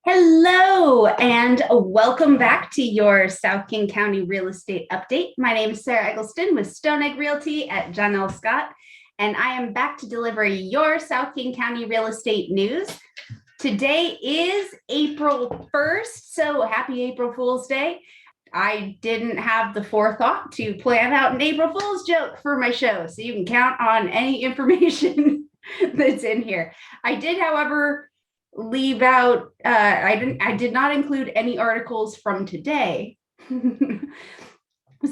Hello, and welcome back to your South King County real estate update. My name is Sarah Eggleston with Stone Egg Realty at John L. Scott, and I am back to deliver your South King County real estate news. Today is April 1st, so happy April Fool's Day. I didn't have the forethought to plan out an April Fool's joke for my show, so you can count on any information that's in here. I did, however, leave out, I did not include any articles from today.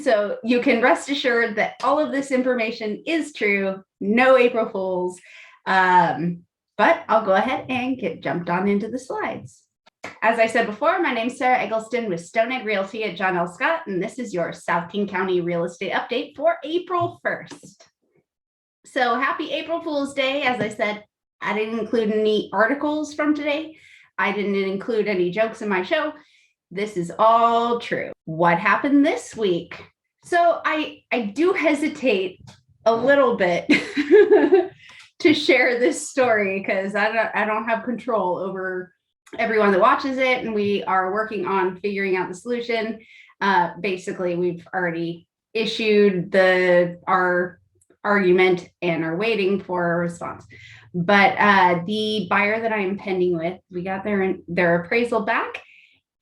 So you can rest assured that all of this information is true, no April Fools. But I'll go ahead and get jumped on into the slides. As I said before, my name is Sarah Eggleston with Stone Egg Realty at John L. Scott, and this is your South King County real estate update for April 1st. So happy April Fool's Day. As I said, I didn't include any articles from today. I didn't include any jokes in my show. This is all true. What happened this week? So I do hesitate a little bit to share this story because I don't have control over everyone that watches it, and we are working on figuring out the solution. Basically, we've already issued our argument and are waiting for a response. But the buyer that I'm pending with, we got their appraisal back,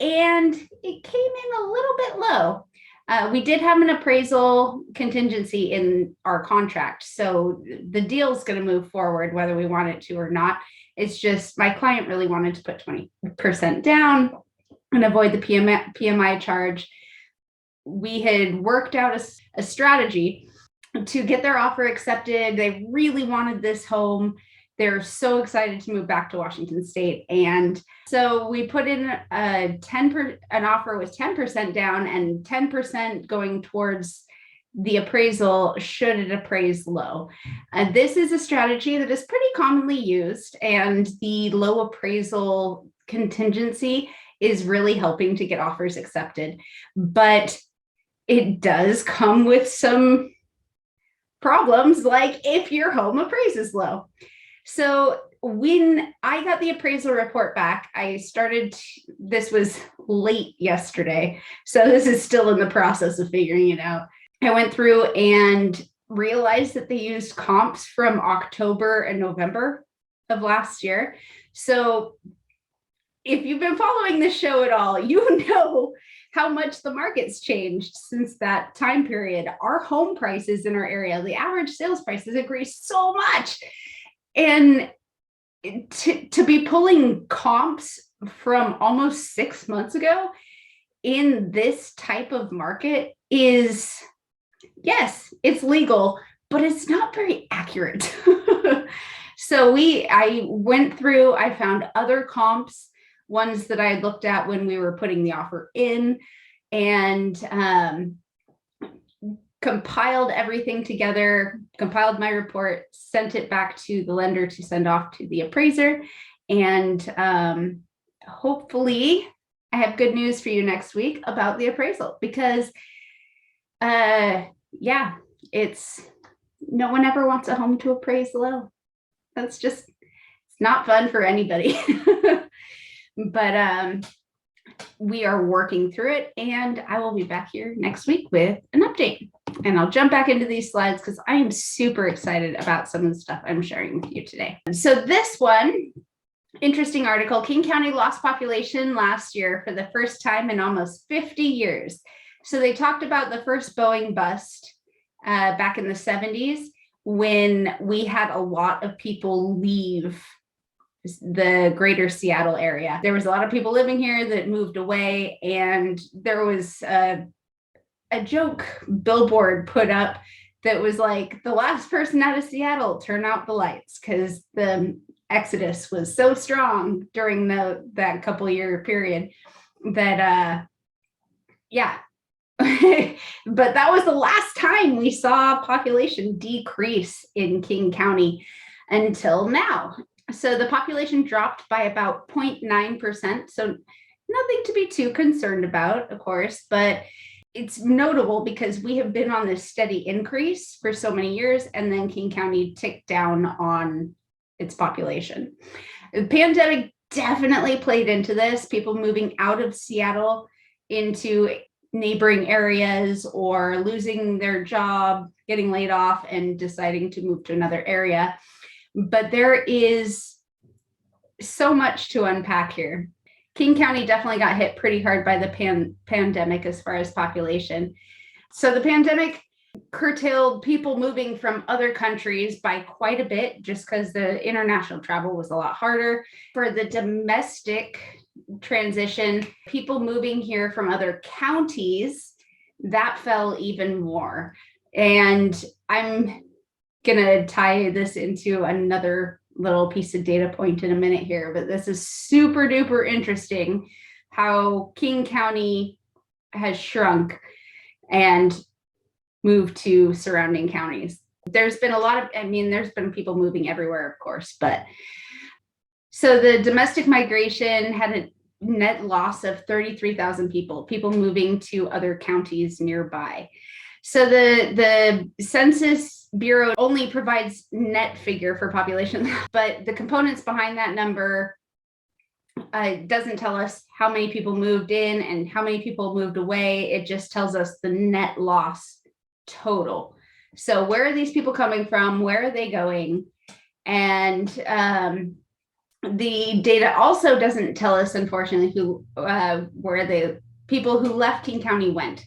and it came in a little bit low. We did have an appraisal contingency in our contract, so the deal's going to move forward whether we want it to or not. It's just my client really wanted to put 20% down and avoid the PMI charge. We had worked out a strategy to get their offer accepted. They really wanted this home. They're so excited to move back to Washington State. And so we put in an offer with 10% down and 10% going towards the appraisal should it appraise low. This is a strategy that is pretty commonly used, and the low appraisal contingency is really helping to get offers accepted. But it does come with some problems, like if your home appraises low. So when I got the appraisal report back, this was late yesterday, so this is still in the process of figuring it out. I went through and realized that they used comps from October and November of last year. So if you've been following this show at all, you know how much the market's changed since that time period. Our home prices in our area, the average sales prices increased so much. And to be pulling comps from almost 6 months ago in this type of market is, yes, it's legal, but it's not very accurate. So I went through, I found other comps, ones that I had looked at when we were putting the offer in, and compiled everything together, compiled my report, sent it back to the lender to send off to the appraiser. And hopefully I have good news for you next week about the appraisal, because yeah, it's no one ever wants a home to appraise low. That's just, it's not fun for anybody. But we are working through it, and I will be back here next week with an update. And I'll jump back into these slides because I am super excited about some of the stuff I'm sharing with you today. So this one, interesting article, King County lost population last year for the first time in almost 50 years. So they talked about the first Boeing bust back in the 70s, when we had a lot of people leave the greater Seattle area. There was a lot of people living here that moved away, and there was a joke billboard put up that was like, the last person out of Seattle, turn out the lights, because the exodus was so strong during that couple year period that yeah. But that was the last time we saw population decrease in King County until now. So the population dropped by about 0.9%. So nothing to be too concerned about, of course, but it's notable because we have been on this steady increase for so many years, and then King County ticked down on its population. The pandemic definitely played into this. People moving out of Seattle into neighboring areas or losing their job, getting laid off, and deciding to move to another area. But there is so much to unpack here. King County definitely got hit pretty hard by the pandemic as far as population. So the pandemic curtailed people moving from other countries by quite a bit, just because the international travel was a lot harder. For the domestic transition, people moving here from other counties, that fell even more. And I'm gonna tie this into another little piece of data point in a minute here, but this is super duper interesting how King County has shrunk and moved to surrounding counties. There's been a lot of, there's been people moving everywhere, of course, but so the domestic migration had a net loss of 33,000 people moving to other counties nearby. So the Census Bureau only provides net figure for population, but the components behind that number doesn't tell us how many people moved in and how many people moved away. It just tells us the net loss total. So where are these people coming from? Where are they going? And the data also doesn't tell us, unfortunately, where the people who left King County went.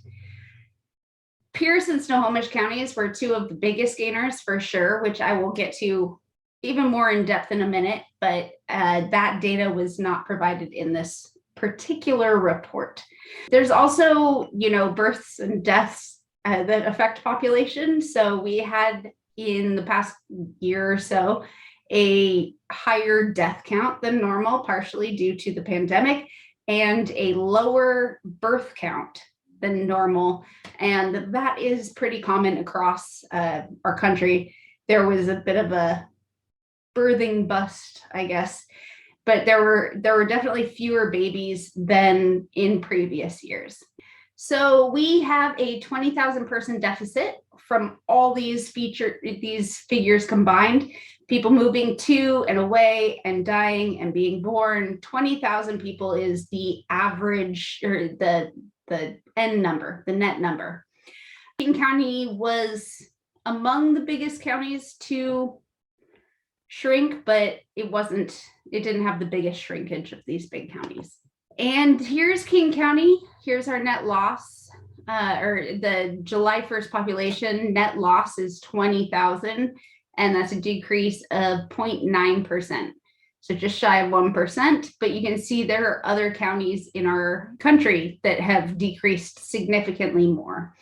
Pierce and Snohomish counties were two of the biggest gainers for sure, which I will get to even more in depth in a minute, but that data was not provided in this particular report. There's also, births and deaths that affect population. So we had in the past year or so a higher death count than normal, partially due to the pandemic, and a lower birth count than normal. And that is pretty common across our country. There was a bit of a birthing bust, I guess, but there were definitely fewer babies than in previous years. So we have a 20,000 person deficit from all these figures combined. People moving to and away and dying and being born. 20,000 people is the average, or the end number, the net number. King County was among the biggest counties to shrink, but it didn't have the biggest shrinkage of these big counties. And here's King County. Here's our net loss, or the July 1st population net loss is 20,000, and that's a decrease of 0.9%. So just shy of 1%, but you can see there are other counties in our country that have decreased significantly more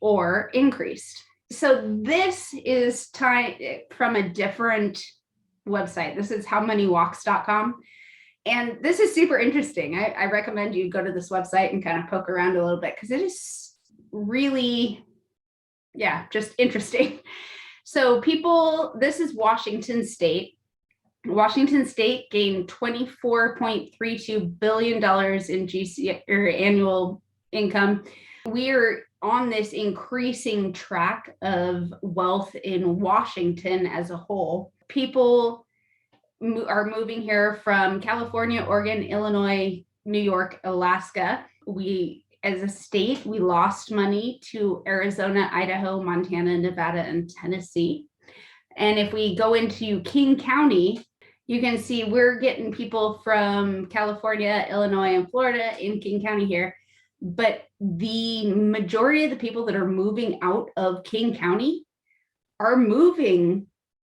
or increased. So this is from a different website. This is howmanywalks.com. And this is super interesting. I recommend you go to this website and kind of poke around a little bit, because it is really, just interesting. So this is Washington State. Washington State gained $24.32 billion in GC or annual income. We are on this increasing track of wealth in Washington as a whole. People are moving here from California, Oregon, Illinois, New York, Alaska. We, as a state, we lost money to Arizona, Idaho, Montana, Nevada, and Tennessee. And if we go into King County, you can see we're getting people from California, Illinois, and Florida in King County here. But the majority of the people that are moving out of King County are moving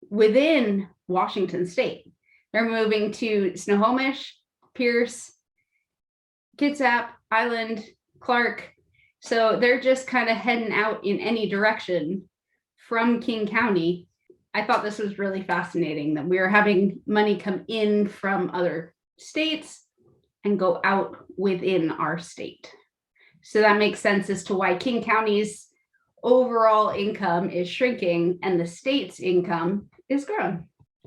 within Washington State. They're moving to Snohomish, Pierce, Kitsap, Island, Clark. So they're just kind of heading out in any direction from King County. I thought this was really fascinating that we are having money come in from other states and go out within our state. So that makes sense as to why King County's overall income is shrinking and the state's income is growing.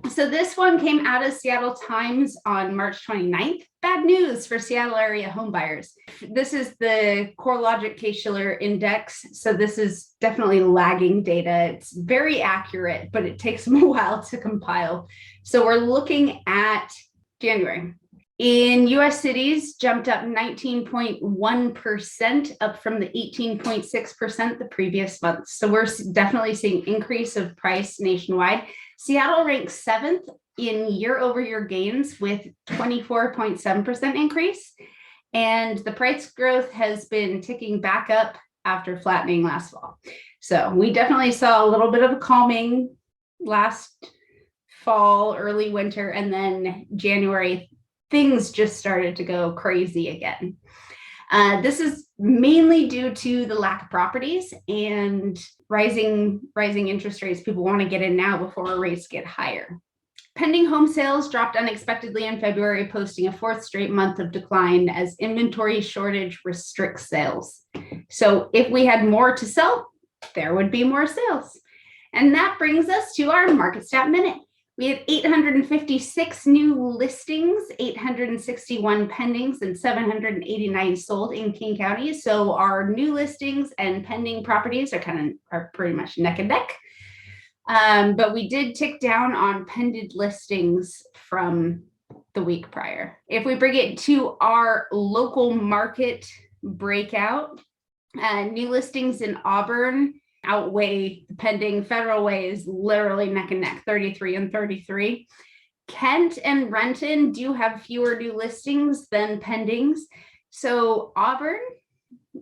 So this one came out of Seattle Times on March 29th. Bad news for Seattle area homebuyers. This is the CoreLogic CaseShiller Index. So this is definitely lagging data. It's very accurate, but it takes them a while to compile. So we're looking at January. In US cities, jumped up 19.1%, up from the 18.6% the previous month. So we're definitely seeing increase of price nationwide. Seattle ranks 7th in year-over-year gains with 24.7% increase. And the price growth has been ticking back up after flattening last fall. So we definitely saw a little bit of a calming last fall, early winter, and then January, things just started to go crazy again. This is mainly due to the lack of properties and rising interest rates. People want to get in now before rates get higher. Pending home sales dropped unexpectedly in February, posting a 4th straight month of decline as inventory shortage restricts sales. So if we had more to sell, there would be more sales. And that brings us to our Market Stat Minute. We had 856 new listings, 861 pendings, and 789 sold in King County. So our new listings and pending properties are pretty much neck and neck. But we did tick down on pended listings from the week prior. If we bring it to our local market breakout, new listings in Auburn outweigh the pending. Federal Way is literally neck and neck, 33 and 33. Kent and Renton do have fewer new listings than pendings. So Auburn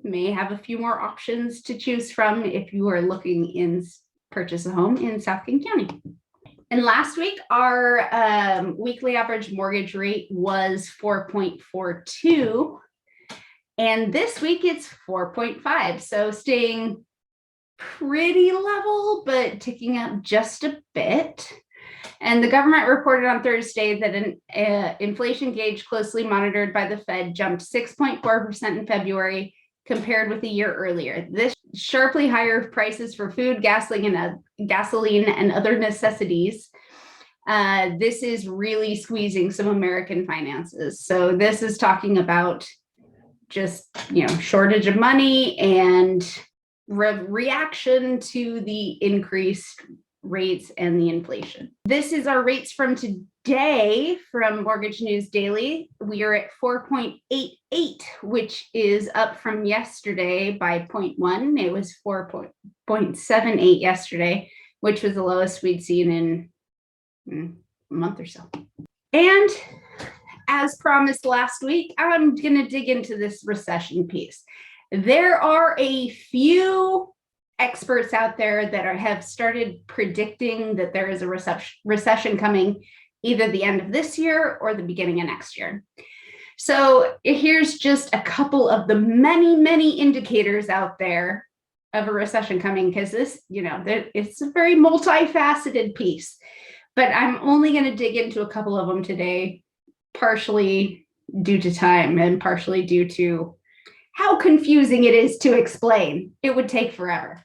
may have a few more options to choose from if you are looking in purchase a home in South King County. And last week, our weekly average mortgage rate was 4.42. And this week it's 4.5. So staying pretty level, but ticking up just a bit. And the government reported on Thursday that an inflation gauge closely monitored by the Fed jumped 6.4% in February compared with a year earlier. This sharply higher prices for food, gasoline, and other necessities. This is really squeezing some American finances. So this is talking about just, shortage of money and reaction to the increased rates and the inflation. This is our rates from today from Mortgage News Daily. We are at 4.88, which is up from yesterday by 0.1. It was 4.78 yesterday, which was the lowest we'd seen in a month or so. And as promised last week, I'm going to dig into this recession piece. There are a few experts out there that have started predicting that there is a recession coming either the end of this year or the beginning of next year. So here's just a couple of the many, many indicators out there of a recession coming, because this, it's a very multifaceted piece, but I'm only going to dig into a couple of them today, partially due to time and partially due to how confusing it is to explain. It would take forever.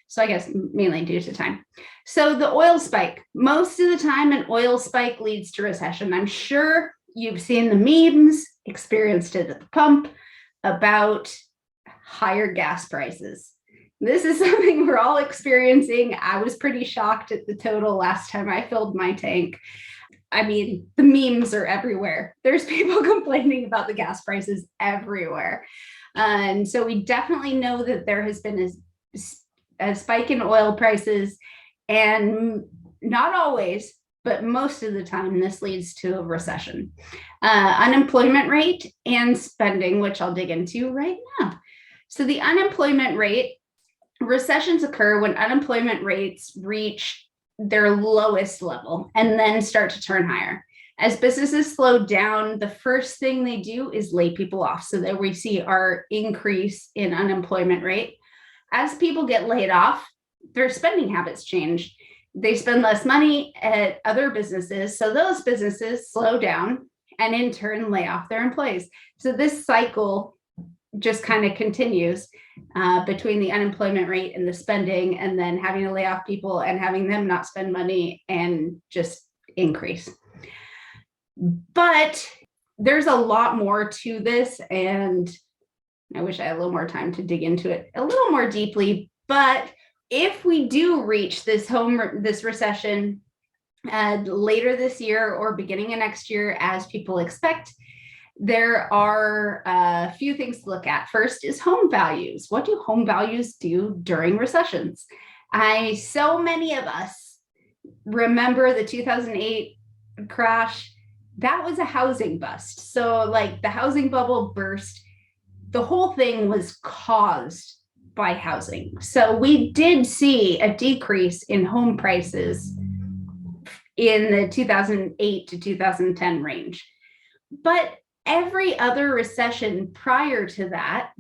So I guess mainly due to time. So the oil spike, most of the time an oil spike leads to recession. I'm sure you've seen the memes, experienced it at the pump about higher gas prices. This is something we're all experiencing. I was pretty shocked at the total last time I filled my tank. I mean, the memes are everywhere. There's people complaining about the gas prices everywhere. And so we definitely know that there has been a spike in oil prices, and not always, but most of the time, this leads to a recession. Unemployment rate and spending, which I'll dig into right now. So the unemployment rate, recessions occur when unemployment rates reach their lowest level and then start to turn higher. As businesses slow down, the first thing they do is lay people off. So that we see our increase in unemployment rate. As people get laid off, their spending habits change. They spend less money at other businesses. So those businesses slow down and in turn lay off their employees. So this cycle just kind of continues between the unemployment rate and the spending, and then having to lay off people and having them not spend money and just increase. But there's a lot more to this, and I wish I had a little more time to dig into it a little more deeply. But if we do reach this recession, later this year or beginning of next year, as people expect, there are a few things to look at. First is home values. What do home values do during recessions? So many of us remember the 2008 crash. That was a housing bust. So like the housing bubble burst, the whole thing was caused by housing. So we did see a decrease in home prices in the 2008 to 2010 range. But every other recession prior to that,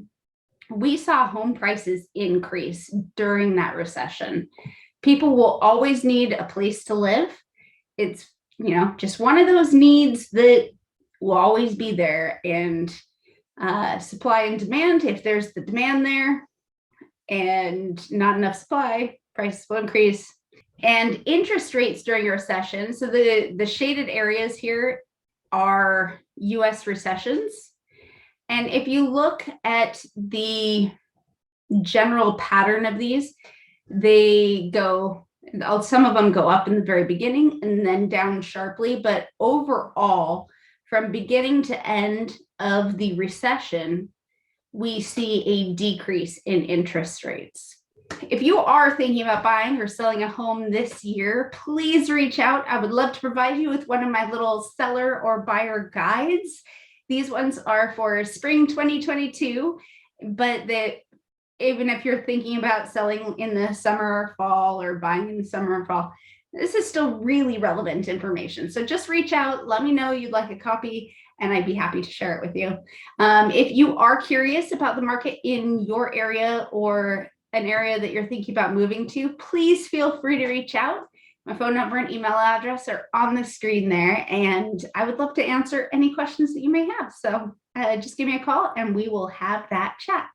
we saw home prices increase during that recession. People will always need a place to live. It's, just one of those needs that will always be there. And supply and demand, if there's the demand there and not enough supply, prices will increase. And interest rates during a recession. So the shaded areas here are US recessions. And if you look at the general pattern of these, some of them go up in the very beginning and then down sharply. But overall, from beginning to end of the recession, we see a decrease in interest rates. If you are thinking about buying or selling a home this year, please reach out. I would love to provide you with one of my little seller or buyer guides. These ones are for spring 2022, but even if you're thinking about selling in the summer or fall or buying in the summer or fall, this is still really relevant information. So just reach out, let me know you'd like a copy, and I'd be happy to share it with you. If you are curious about the market in your area or an area that you're thinking about moving to, please feel free to reach out. My phone number and email address are on the screen there, and I would love to answer any questions that you may have. So just give me a call and we will have that chat.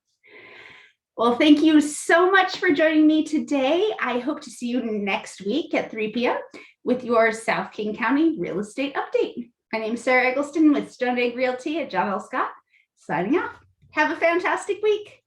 Well, thank you so much for joining me today. I hope to see you next week at 3 p.m. with your South King County real estate update. My name is Sarah Eggleston with Stone Egg Realty at John L. Scott, signing off. Have a fantastic week.